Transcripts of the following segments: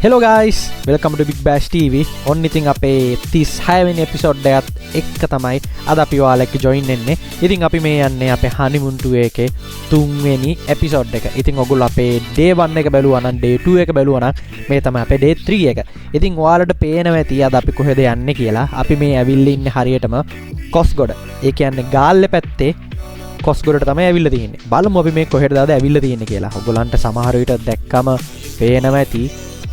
Hello guys, welcome to Big Bash TV. ඔන්න ඉතින් අපේ 36 වෙනි එපිසෝඩ් එකත් එක්ක තමයි අද අපි ඔයාලට ජොයින් වෙන්නේ. ඉතින් අපි මේ යන්නේ අපේ honeymoon tour එකේ 3 වෙනි එපිසෝඩ් එක. ඉතින් ඔයගොල්ලෝ අපේ day 1 එක බැලුවා නම් day 2 එක බැලුවා නම් මේ තමයි අපේ day 3 එක. ඉතින් ඔයාලට පේනවා ඇති අද අපි කොහෙද යන්නේ කියලා. අපි මේ ඇවිල්ලා ඉන්නේ හරියටම කොස්ගොඩ. ඒ කියන්නේ ගාල්ලේ පැත්තේ කොස්ගොඩට තමයි ඇවිල්ලා තියෙන්නේ. බලමු අපි මේ කොහෙටද ඇවිල්ලා තියෙන්නේ කියලා. ඔයගොල්ලන්ට සමහර විට දැක්කම පේනවා ඇති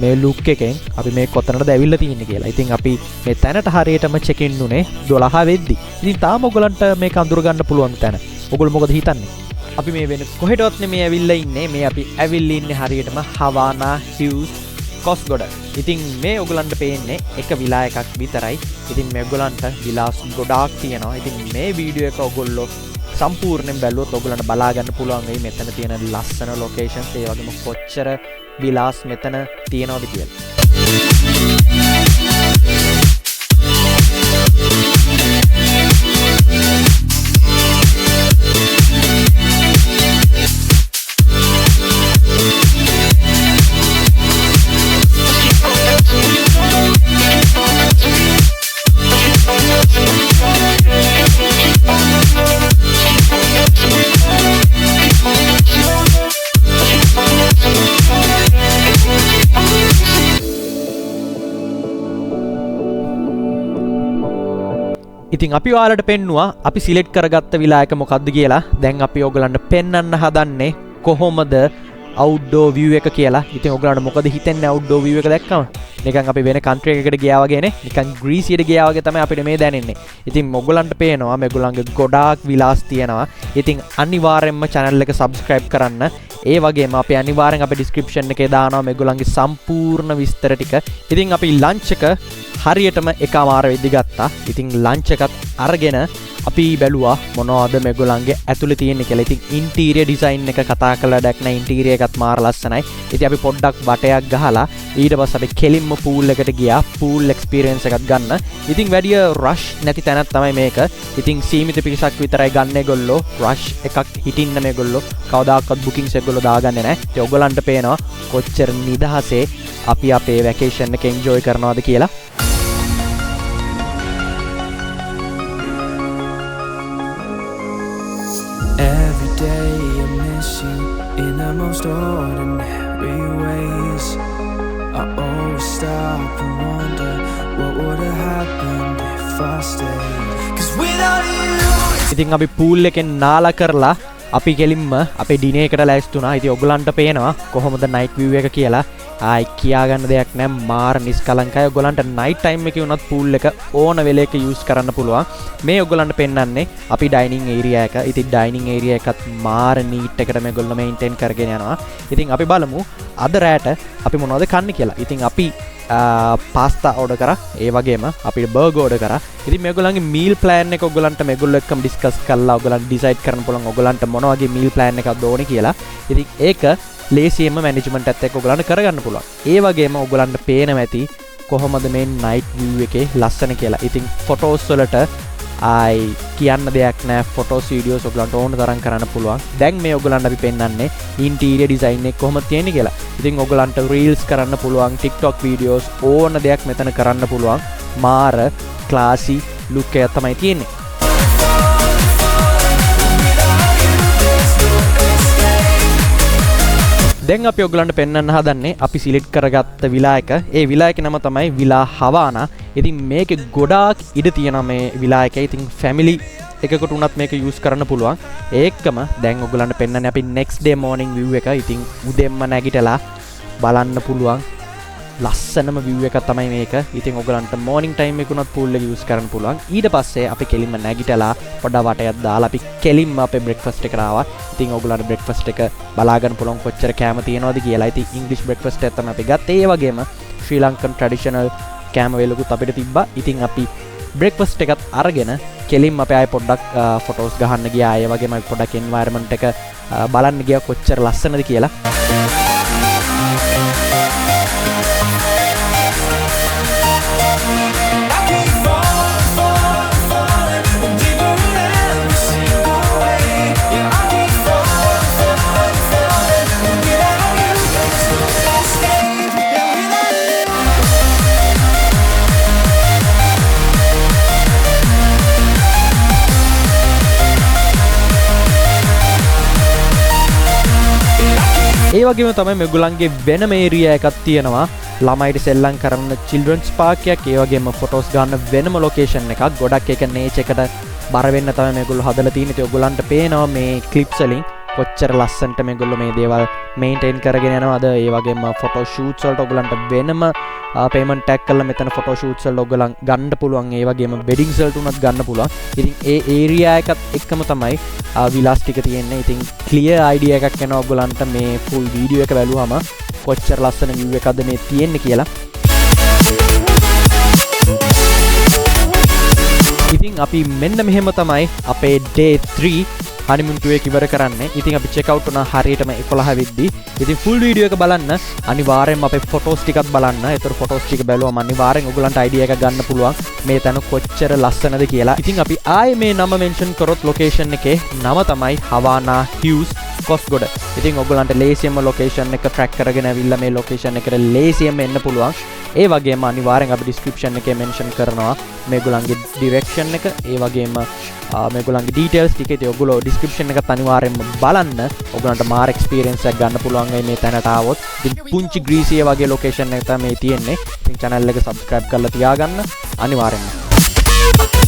මේ ලුක් එකෙන් අපි මේ කොතනද ඇවිල්ලා තියෙන්නේ කියලා. ඉතින් අපි මේ තැනට හරියටම චෙක් ඉන් උනේ 12 වෙද්දි. ඉතින් තාම ඔයගලන්ට මේක අඳුර ගන්න පුළුවන් තැන. ඔයගොල්ලෝ මොකද හිතන්නේ? අපි මේ වෙන කොහෙටවත් නෙමේ ඇවිල්ලා ඉන්නේ. මේ අපි ඇවිල්ලා ඉන්නේ හරියටම හවානා හිව්ස් කොස්ගොඩ. ඉතින් මේ ඔයගලන්ට පේන්නේ එක විලා එකක් විතරයි. ඉතින් මේ ඔයගලන්ට විලාස් ගොඩාක් තියෙනවා. ඉතින් මේ වීඩියෝ එක ඔයගොල්ලෝ සම්පූර්ණයෙන් බැලුවොත් ඔයගලන්ට බලා ගන්න පුළුවන් වෙයි මෙතන තියෙන ලස්සන ලොකේෂන්ස් ඒ වගේම කොච්චර විලාස් මෙතන තියෙනවද කියලා. ඉතින් අපි ඔයාලට පෙන්නුවා අපි සිලෙක්ට් කරගත්ත විලා එක මොකක්ද කියලා. දැන් අපි ඔයගලන්ට පෙන්වන්න හදන්නේ කොහොමද outdoor view එක කියලා. ඉතින් ඔයගලන්ට මොකද හිතෙන්නේ outdoor view එක දැක්කම? නිකන් අපි වෙන country එකකට ගියා වගේනේ. නිකන් ග්‍රීසියට ගියා වගේ තමයි අපිට මේ දැනෙන්නේ. ඉතින් ඔයගලන්ට පේනවා මේගොල්ලන්ගේ ගොඩාක් විලාස් තියෙනවා. ඉතින් අනිවාර්යෙන්ම channel එක subscribe කරන්න. ඒ වගේම අපි අනිවාර්යෙන් අපේ description එකේ දානවා මේගොල්ලන්ගේ සම්පූර්ණ විස්තර ටික. ඉතින් අපි lunch එක හරියටම එකමාර වෙද්දි ගත්තා. ඉතින් ලන්ච් එකත් අරගෙන අපි බැලුවා මොනවද මේගොල්ලන්ගේ ඇතුලේ තියෙන්නේ කියලා. ඉතින් ඉන්ටීරියර් ඩිසයින් එක කතා කරලා දැක්න ඉන්ටීරියර් එකත් මාර ලස්සනයි. ඉතින් අපි පොඩ්ඩක් වටයක් ගහලා ඊට පස්සේ අපි කෙලින්ම pool එකට ගියා. pool experience එකත් ගන්න. ඉතින් වැඩි rush නැති තැනක් තමයි මේක. ඉතින් සීමිත පිරිසක් විතරයි ගන්න ඒගොල්ලෝ. rush එකක් හිටින්න මේගොල්ලෝ කවදාකවත් bookings ඒගොල්ලෝ දාගන්නේ නැහැ. ඉතින් ඔයගොල්ලන්ට පේනවා කොච්චර නිදහසේ අපි අපේ vacation එක enjoy කරනවද කියලා. In the most ordinary ways, I always stop and wonder what would have happened if I stayed. 'Cause without you, ඉතින් අපි pool එකෙන් නාලා කරලා අපි කෙලින්ම අපේ ඩිනර් එකට ලෑස්තුණා. ඉතින් ඔයගලන්ට පේනවා කොහොමද night view එක කියලා. ආයි කියා ගන්න දෙයක් නැහැ. මාර නිස්කලංකයි. ඔයගලන්ට night time එකේ වුණත් pool එක ඕන වෙලේක use කරන්න පුළුවන්. මේ ඔයගලන්ට පෙන්වන්නේ අපි dining area එක. ඉතින් dining area එකත් මාර neat එකට මේගොල්ලෝ maintain කරගෙන යනවා. ඉතින් අපි බලමු අද රැට අපි මොනවද කන්නේ කියලා. ඉතින් අපි පාස්තා ඕඩර් කරා. ඒ වගේම අපිට බර්ගර් ඕඩර් කරා. ඉතින් මේගොල්ලන්ගේ meal plan එක ඔයගලන්ට මේගොල්ලෝ එක්කම discuss කරලා ඔයගලන්ට decide කරන්න පුළුවන් ඔයගලන්ට මොන වගේ meal plan එකක්ද ඕනේ කියලා. ඉතින් ඒක ලේසියෙන්ම මැනේජ්මන්ට් එකත් එක්ක ඔයගලන්ට කරගන්න පුළුවන්. ඒ වගේම ඔයගලන්ට පේනවා ඇති කොහොමද මේ night view එකේ ලස්සන කියලා. ඉතින් photos වලට ආයි කියන්න දෙයක් නැහැ. photos videos ඔයගලන්ට ඕන තරම් කරන්න පුළුවන්. දැන් මේ ඔයගලන්ට අපි පෙන්වන්නේ interior design එක කොහොමද තියෙන්නේ කියලා. ඉතින් ඔයගලන්ට reels කරන්න පුළුවන්, TikTok videos ඕන දෙයක් මෙතන කරන්න පුළුවන්. මාර classy look එකක් තමයි තියෙන්නේ. දැන් අපි ඔයගලන්ට පෙන්වන්න හදන්නේ අපි සිලෙක්ට් කරගත්ත විලා එක. ඒ විලා එකේ නම තමයි විලා හවානා. ඉතින් මේකේ ගොඩාක් ඉඩ තියෙනවා මේ විලා එකේ. ඉතින් ෆැමිලි එකකට උනත් මේක යූස් කරන්න පුළුවන්. ඒකම දැන් ඔයගලන්ට පෙන්වන්නේ අපි next day morning view එක. ඉතින් උදෙන්ම නැගිටලා බලන්න පුළුවන් ලස්සනම view එකක් තමයි මේක. ඉතින් ඔයගලන්ට morning time එකේ උනත් pool එක යූස් කරන්න පුළුවන්. ඊට පස්සේ අපි කෙලින්ම නැගිටලා පොඩ වටයක් දාලා අපි කෙලින්ම අපේ breakfast එකට ආවා. ඉතින් ඔයගලන්ට breakfast එක බලා ගන්න පුළුවන් කොච්චර කැම තියෙනවද කියලා. ඉතින් English breakfast එකක් තමයි අපි ගත්තේ. ඒ වගේම Sri Lankan traditional කැම වේලකුත් අපිට තිබ්බා. ඉතින් අපි breakfast එකත් අරගෙන කෙලින්ම අපි ආයෙ පොඩ්ඩක් photos ගහන්න ගියා. ඒ වගේම අපි පොඩ්ඩක් environment එක බලන්න ගියා කොච්චර ලස්සනද කියලා. without you, ඒ වගේම තමයි මේගොල්ලන්ගේ වෙනම ඒරියා එකක් තියෙනවා ළමයිට සෙල්ලම් කරන්න children's park එකක්. ඒ වගේම ෆොටෝස් ගන්න වෙනම ලොකේෂන් එකක්. ගොඩක් ඒක නේචර් එකට බර වෙන්න තමයි මේගොල්ලෝ හදලා තියෙන්නේ. ඉතින් ඔයගොල්ලන්ට පේනවා මේ ක්ලිප්ස් වලින් කොච්චර ලස්සනට මේගොල්ලෝ මේ දේවල් මේන්ටේන් කරගෙන යනවාද. ඒ වගේම ෆොටෝ ෂූට්ස් වලට ඔයගොල්ලන්ට වෙනම පේමන්ට් ටැග් කරලා මෙතන ෆොටෝ ෂූට්ස් වල ඔයගොල්ලන් ගන්න පුළුවන්. ඒ වගේම වෙඩින්ග්ස් වලට උනත් ගන්න පුළුවන්. ඉතින් ඒ ඒරියා එකත් එක්කම තමයි විලාස් ටික තියෙන්නේ. ඉතින් ක්ලියර් අයිඩියා එකක් එනවා ඔයගොල්ලන්ට මේ ෆුල් වීඩියෝ එක බැලුවම කොච්චර ලස්සන view එකක්ද මේ තියෙන්නේ කියලා. ඉතින් අපි මෙන්න මෙහෙම තමයි අපේ day 3 honeymoon tour එක ඉවර කරන්නේ. ඉතින් අපි check out වුණා හරියටම 11 වෙද්දී. ඉතින් full video එක බලන්න අනිවාර්යෙන්ම අපේ photos ටිකත් බලන්න. ඒතර photos ටික බැලුවම අනිවාර්යෙන් ඔයගලන්ට idea එකක් ගන්න පුළුවන් මේ තැන කොච්චර ලස්සනද කියලා. ඉතින් අපි ආයේ මේ නම mention කරොත් location එකේ නම තමයි Havana Hills කොස්ගොඩ. ඉතින් ඔයගලන්ට ලේසියෙන්ම location එක track කරගෙන ඇවිල්ලා මේ location එකට ලේසියෙන්ම එන්න පුළුවන්. ඒ වගේම අනිවාර්යෙන් අපි description එකේ mention කරනවා මේගොල්ලන්ගේ direction එක. ඒ වගේම මේගොල්ලන්ගේ details ටික. ඉතින් ඔයගොල්ලෝ description එකත් අනිවාර්යෙන්ම බලන්න. ඔයගොල්ලන්ට මාර experience එකක් ගන්න පුළුවන් මේ තැනට ආවොත්. ඉතින් පුංචි ග්‍රීසිය වගේ location එක තමයි තියෙන්නේ. ඉතින් channel එක subscribe කරලා තියාගන්න අනිවාර්යෙන්ම.